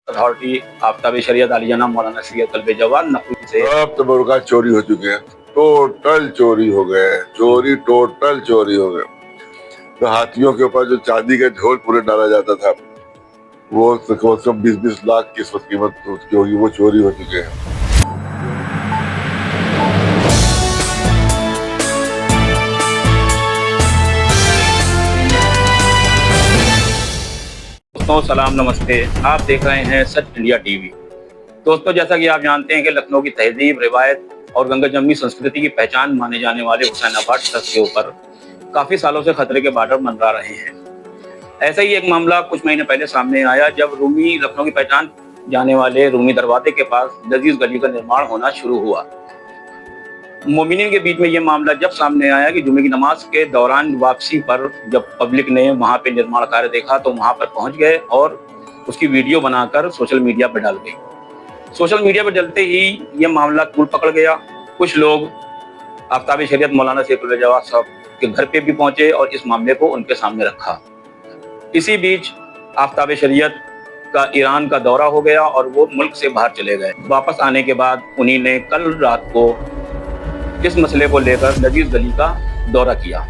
Authority Aftab शरीयत आलियाना मौलाना सैयद कल्बे जवान नकवी से अब तबरुकात चोरी हो चुके हैं, टोटल चोरी हो गए, टोटल चोरी हो गए। तो हाथियों के ऊपर जो चांदी का ढोल पूरे डाला जाता था, वो कम से कम 20-20 लाख की इस वक्त कीमत उसकी होगी, वो चोरी हो चुके हैं। दोस्तों सलाम नमस्ते, आप देख रहे हैं सच इंडिया टीवी। दोस्तों, जैसा कि आप जानते हैं कि लखनऊ की तहजीब, रिवायत और गंगा जमनी संस्कृति की पहचान माने जाने वाले हुसैनाबाद ट्रस्ट के ऊपर काफी सालों से खतरे के बादल मंडरा रहे हैं। ऐसा ही एक मामला कुछ महीने पहले सामने आया जब लखनऊ की पहचान जाने वाले रूमी दरवाजे के पास लजीज गली का निर्माण होना शुरू हुआ। मोमिनीन के बीच में ये मामला जब सामने आया कि जुमे की नमाज के दौरान वापसी पर जब पब्लिक ने वहां पे निर्माण कार्य देखा तो वहां पर पहुंच गए और उसकी वीडियो बनाकर सोशल मीडिया पर डाल गई। सोशल मीडिया पर डलते ही ये मामला तूल पकड़ गया। कुछ लोग आफ्ताब शरीयत मौलाना सैयद कल्बे जवान साहब के घर पे भी पहुंचे और इस मामले को उनके सामने रखा। इसी बीच आफ्ताब शरीयत का ईरान का दौरा हो गया और वो मुल्क से बाहर चले गए। वापस आने के बाद उन्हीं ने कल रात को इस मसले को लेकर लजीज गली का दौरा किया।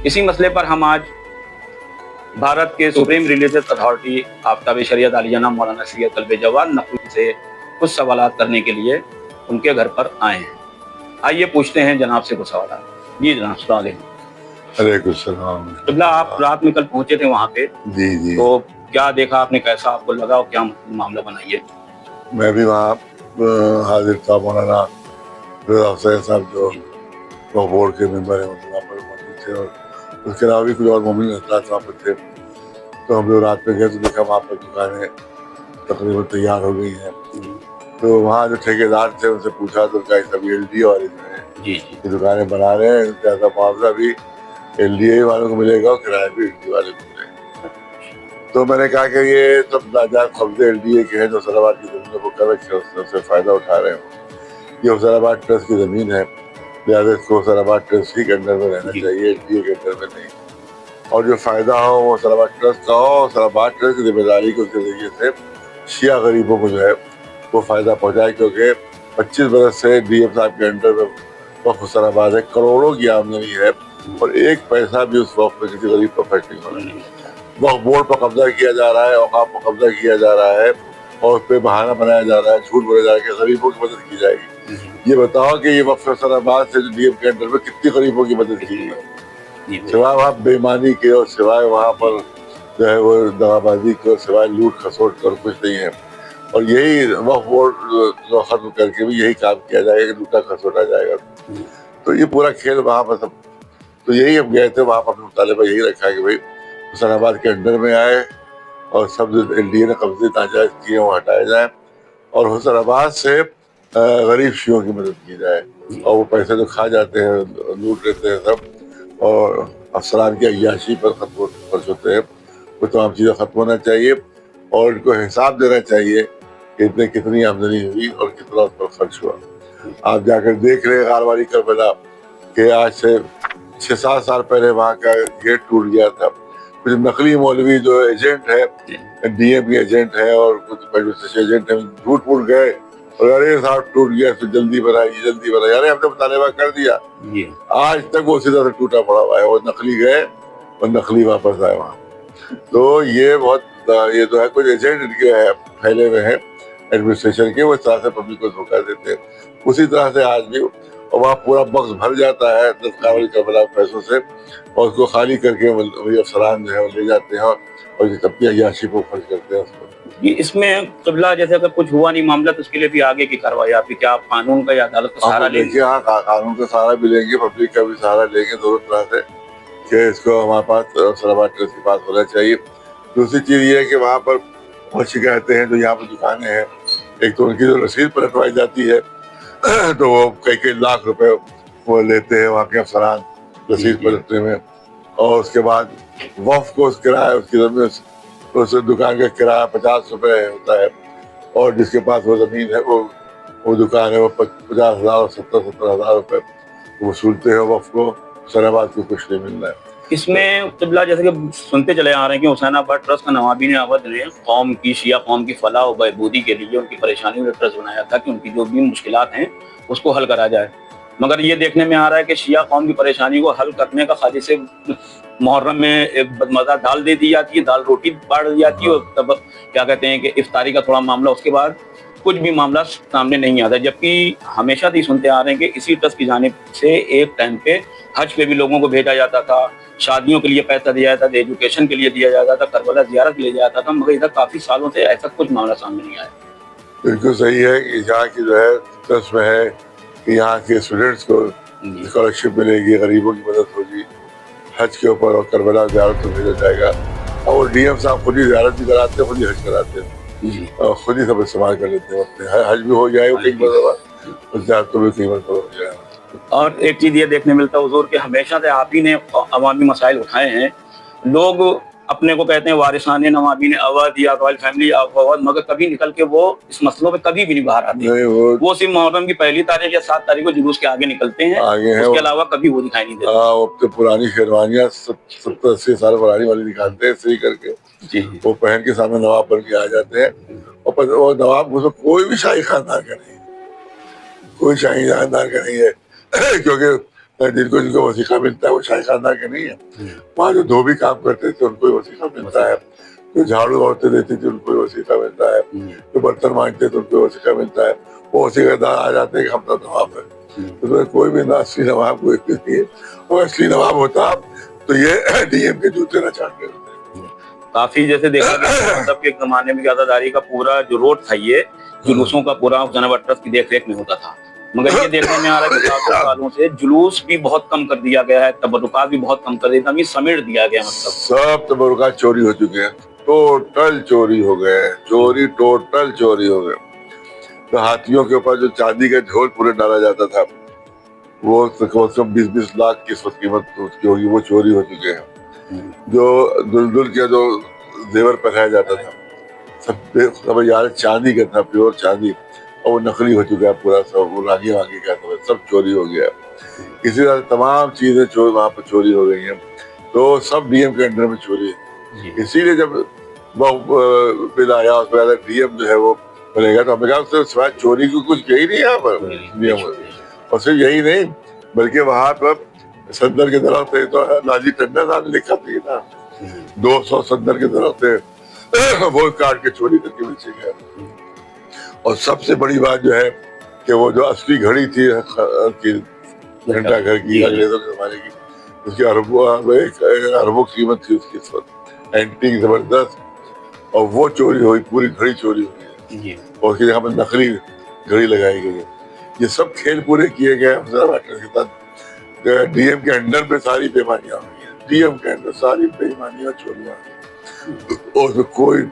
इसी मसले पर हम आज भारत के सुप्रीम रिलीजियस अथॉरिटी आफ्ताब शरीयत आलियाना मौलाना सैयद कल्बे जवान नकवी से कुछ सवाल करने के लिए उनके घर पर आए हैं। आइए पूछते हैं जनाब से कुछ सवाल। जी जनाब, अस्सलाम वालेकुम। अलैकुम सलाम। अब्ला, आप रात में कल पहुंचे थे वहाँ पे, जी। तो क्या देखा आपने, कैसा आपको लगा और क्या मामला बनाइए? मैं भी वहाँ हाजिर था। मौलाना हुसैन साहब जो बोर्ड के मेंबर है, वहाँ पर मौजूद थे और उसके अलावा भी कुछ और मोमिन हज़रात वहाँ पर थे। तो हम लोग रात में गए तो देखा वहाँ पर दुकानें तकरीबन तैयार हो गई हैं। तो वहाँ जो ठेकेदार थे उनसे पूछा तो क्या सब LDA वाले जो हैं ये दुकानें बना रहे हैं, ज़्यादा मुआवजा भी LDA वालों को मिलेगा और किराया भी LDA वाले को मिलेगा। तो मैंने कहा कि ये सब नाजायज़ कब्जे LDA के हैं जो हुसैनाबाद की ज़मीनों को कर रखे उससे फ़ायदा उठा रहे हैं। ये हुसैनाबाद ट्रस्ट की ज़मीन है, लिहाजा इसको हुसैनाबाद ट्रस्ट ही के अंदर में रहना चाहिए, LDA के अंदर में नहीं। और जो फ़ायदा हो वो हुसैनाबाद ट्रस्ट का हो। हुसैनाबाद ट्रस्ट की जिम्मेदारी को उसके ज़रिए से शिया गरीबों को जो है वो फ़ायदा पहुँचाए, क्योंकि 25 बरस से DM साहब के अंडर में वक़्फ़ हुसैनाबाद है, करोड़ों की आमदनी है और एक पैसा भी उस वक़्फ़ में किसी गरीब को खर्च नहीं हो रहा है। वक़्फ़ बोर्ड पर कब्जा किया जा रहा है, औक़ाफ़ पर कब्जा किया जा रहा है और उस पर बहाना बनाया जा रहा है, झूठ बोला जा रहा है कि गरीबों की मदद की जाएगी। ये बताओ कि ये वक़्फ़ हुसैनाबाद से जो DM के अंडर में कितनी गरीबों की मदद की है, सिवाय वहाँ बेईमानी के और सिवाय वहाँ पर जो है वो दगाबाजी के और सिवाय लूट खसोट कर कुछ नहीं है। और यही वक़्फ़ बोर्ड जो ख़त्म करके भी यही काम किया जाएगा कि लूटा खसोटा जाएगा। तो ये पूरा खेल वहाँ पर सब, तो यही हम गए थे वहाँ पर, अपना मुतालिबा यही रखा कि भाई हुसैनाबाद के अंडर में आए और सब जो LDA ने कब्जे नाजायज़ किए वो हटाए जाए और हुसैनाबाद से गरीब शियों की मदद की जाए। और वो पैसे जो खा जाते हैं, लूट लेते हैं सब, और अफसरान की अय्याशी पर खर्च होते हैं, वो तमाम चीज़ें ख़त्म होना चाहिए और इनको हिसाब देना चाहिए कि इतने कितनी आमदनी हुई और कितना उस पर खर्च हुआ। आप जाकर देख रहे गारवारी करबला कि आज से 6-7 साल पहले वहाँ का गेट टूट गया था। कुछ नकली मौलवी जो एजेंट है, DM के एजेंट है और कुछ एजेंट है, झूठ मूठ गए और अरे साहब टूट गया, तो जल्दी बनाइए अरे हमने मुतालिबा कर दिया, आज तक वो सीधा से टूटा पड़ा हुआ है। वो नकली गए और नकली वापस आए वहाँ। तो ये बहुत ये तो है, कुछ एजेंट इनके है फैले हुए हैं एडमिनिस्ट्रेशन के, वो इस तरह से पब्लिक को धोखा देते हैं। उसी तरह से आज भी और वहाँ पूरा बक्स भर जाता है दस्तकावली करबला पैसों से और उसको खाली करके वही अफसरान जो है वो ले जाते हैं और ये तब की अय्याशी को खर्च करते हैं उसको। कि इसमें क़िबला जैसे अगर कुछ हुआ नहीं मामला तो उसके लिए भी आगे की कार्रवाई आपकी क्या आप कानून का या अदालत का सहारा लेंगे? देखिए, हाँ, कानून का सहारा भी लेंगे, पब्लिक का भी सहारा लेंगे, दोनों तरह से कि इसको हमारे पास इस्लामाबाद ट्रस्ट के पास होना चाहिए। दूसरी चीज़ ये है कि वहाँ पर बहुत शिकायतें हैं, जो यहाँ पर दुकानें हैं, एक तो उनकी जो रसीद पर रखवाई जाती है तो वो कई कई लाख रुपए वो लेते हैं वहाँ के अफसरान रसीद पर रखने में, और उसके बाद वक्फ को उस किराया उसकी ज़मीन उस दुकान का किराया 50 रुपए होता है, और जिसके पास वो ज़मीन है वो दुकान है वो 50,000 और 70,000 रुपए वसूलते हैं वक्फ को। हुसैनाबाद को कुछ नहीं मिल रहा है इसमें क़िबला जैसे कि सुनते चले आ रहे हैं कि हुसैनाबाद ट्रस्ट का नवाबीन अवध ने कौम की शिया कौम की फलाह और बहबूदी के लिए उनकी परेशानियों में ट्रस्ट बनाया था कि उनकी जो भी मुश्किलात हैं उसको हल करा जाए, मगर ये देखने में आ रहा है कि शिया कौम की परेशानी को हल करने का खाली से मुहर्रम में एक बदमज़ा दाल दे दी जाती है, दाल रोटी बांट दी जाती है, और तब क्या कहते हैं कि इफ्तारी का थोड़ा मामला, उसके बाद कुछ भी मामला सामने नहीं आता। जबकि हमेशा से सुनते आ रहे हैं कि इसी ट्रस्ट की जानिब से एक टाइम पे हज पे भी लोगों को भेजा जाता था, शादियों के लिए पैसा दिया जाता था, एजुकेशन के लिए दिया जाता था, करबला ज़ियारत के लिए जाता था, मगर इधर काफ़ी सालों से ऐसा कुछ मामला सामने नहीं आया। बिल्कुल सही है कि यहाँ की जो है ट्रस्ट में है कि यहाँ के स्टूडेंट्स को स्कॉलरशिप मिलेगी, गरीबों की मदद होगी, हज के ऊपर और करबला ज़ियारत को भेजा जाएगा, और डीएम साहब खुद ही ज़ियारत भी कराते हैं, खुद ही हज कराते हैं और खुद ही सब इस्तेमाल कर लेते हैं अपने, हज भी हो जाए कई मरतबा और ज़ियारत को भी कई मरतबा हो जाए। और एक चीज़ ये देखने मिलता है हुजूर के हमेशा से आप ही ने अवामी मसाइल उठाए हैं, लोग अपने को कहते हैं वारिसान नवाबीन अवध या रॉयल फैमिली ऑफ अवध, मगर कभी निकल के वो इस मसलों पे कभी भी नहीं बाहर आते। वो सिर्फ मुहर्रम की पहली तारीख या 7 तारीख को जुलूस के आगे निकलते हैं, उसके अलावा कभी वो दिखाई नहीं देते। अब तो पुरानी शेरवानियाँ 70-80 साल पुरानी वाली दिखाते हैं सही करके, वो पहन के सामने नवाब बन के आ जाते हैं, और नवाब उसमें कोई भी शाही खानदान का नहीं, कोई शाही खानदान का नहीं है क्योंकि जिनको वसीका मिलता है वो शाही खानदान के नहीं है। वहाँ जो धोबी काम करते थे उनको वसीका मिलता है, जो झाड़ू औरतें देती थी उनको वसीका मिलता है, जो बर्तन मांजते थे उनको वसीका मिलता है, वो वसीकादार आ जाते हैं कि हम तो नवाब है। तो कोई भी ना असली नवाब कोई नहीं है, और असली नवाब होता तो ये डीएम के जूते न चाटते होते। काफी जैसे देखा गया मतलब के जमाने में ज़्यादादारी का पूरा जो रोड था ये जुलूसों का पूरा हुसैनाबाद ट्रस्ट की देखरेख में होता था, मगर ये देखने में आ रहा है कि काफी सालों से जुलूस भी बहुत कम कर दिया गया है, तबरुकात भी बहुत कम कर दिया, समेट दिया गया, मतलब सब तबरुकात चोरी हो चुके हैं, टोटल चोरी हो गए, टोटल चोरी हो गए। तो हाथियों के ऊपर जो चांदी का झोल पूरे डाला जाता था वो 20-20 लाख की कीमत उसकी होगी, वो चोरी हो चुके हैं। जो दुल्दुल के जो जेवर पहनाया जाता था सब यार चांदी का था, प्योर चांदी, और वो नकली हो चुका है पूरा, सब वो रागी वागी का सब चोरी हो गया। इसी तरह तमाम चीजें वहाँ पर चोरी हो गई हैं, तो सब डीएम के अंडर में चोरी है। इसीलिए जब बिल आया उसमें डीएम जो है वो बनेगा, तो हमें कहा उससे सिवाय चोरी को कुछ यही नहीं यहाँ पर नियम, और सिर्फ यही नहीं बल्कि वहाँ पर सदर के दरख्त पे तो लालजी टंडन साहब ने लिखा था 200 सदर के दरख्त पे वो काट के चोरी करके बेचे गए। और सबसे बड़ी बात जो है कि वो जो असली घड़ी थी घंटा घर की अंग्रेजों के जमाने की, उसकी अरबों कीमत थी उसकी, इस वक्त एंटीक जबरदस्त, और वो चोरी हुई, पूरी घड़ी चोरी हुई है और उसकी जगह पर नकली घड़ी लगाई गई है। ये सब खेल पूरे किए गए के साथ, डीएम के अंडर पे सारी बेईमानियां हुई हैं, डीएम के अंडर सारी बेईमानियां चोरियां, और उसमें कोई,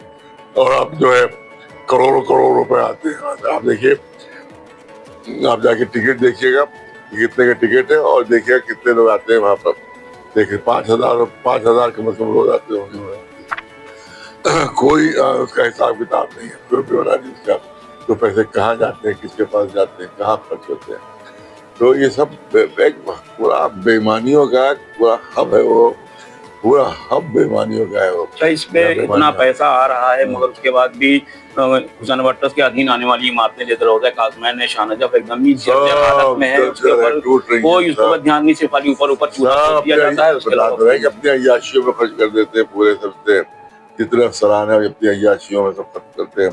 और अब जो है करोड़ों रुपए आते हैं। आप देखिए, आप जाके टिकट देखिएगा कितने का टिकट है, और देखिएगा कितने लोग आते हैं वहां पर, देखिए 5,000 कम से कम लोग आते होंगे। कोई उसका हिसाब किताब नहीं है, कोई ब्यौरा नहीं उसका, तो पैसे कहाँ जाते हैं, किसके पास जाते हैं, कहाँ खर्च होते हैं। तो ये सब पूरा बेईमानियों का पूरा हब है, वो पूरा हब बेईमानियों का है वो। इसमें इतना पैसा आ रहा है मगर उसके बाद भी हुसैनाबाद ट्रस्ट के अधीन आने वाली इमारतें जैसे रोज़ा काज़मैन है, शाह नजफ एकदम ही हालत में है, उसके ऊपर कोई उस पर ध्यान नहीं, सिर्फ खाली ऊपर चूल्हा दिया जाता है, उसके अलावा अपनी अय्याशियों में खर्च कर देते हैं पूरे सबसे, जितने अफसरान है अपनी अय्याशियों में सब खर्च करते हैं,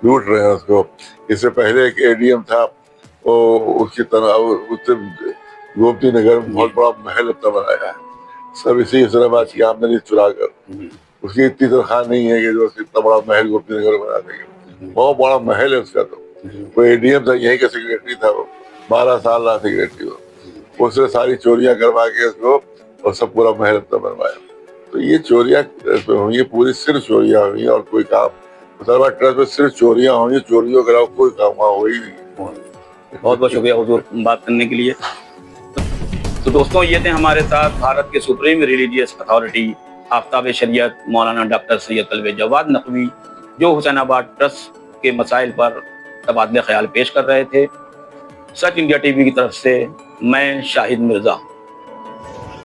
लूट रहे हैं उसको। इससे पहले एक एडीएम था, वो उसकी तरह उससे गोमती नगर में बहुत बड़ा महल अपना बनाया है, सब इसी हुसैनाबाद की आमदनी चुरा कर, उसकी इतनी तनख्वाह नहीं है कि जो इतना बड़ा महल को अपने घर बना देंगे। बहुत बड़ा महल है उसका। तो वो एडीएम था, यहीं का सेक्रेटरी था वो, 12 साल रहा सेक्रेटरी वो। उसने सारी चोरियां करवा के उसको और सब पूरा महल अपना बनवाया। तो ये चोरियां हुई, ये पूरी सिर्फ चोरियां हुई और कोई काम मुसलमान ट्रस्ट में सिर्फ चोरियां हुई, चोरियों के अलावा कोई काम वहाँ हो ही नहीं। बहुत बहुत शुक्रिया हुजूर बात करने के लिए। तो दोस्तों, ये थे हमारे साथ भारत के सुप्रीम रिलीजियस अथॉरिटी आफ्ताब शरीयत मौलाना डॉक्टर सैयद तलवे जवाद नकवी, जो हुसैनाबाद ट्रस्ट के मसाइल पर तबादले ख्याल पेश कर रहे थे। सच इंडिया टीवी की तरफ से मैं शाहिद मिर्जा।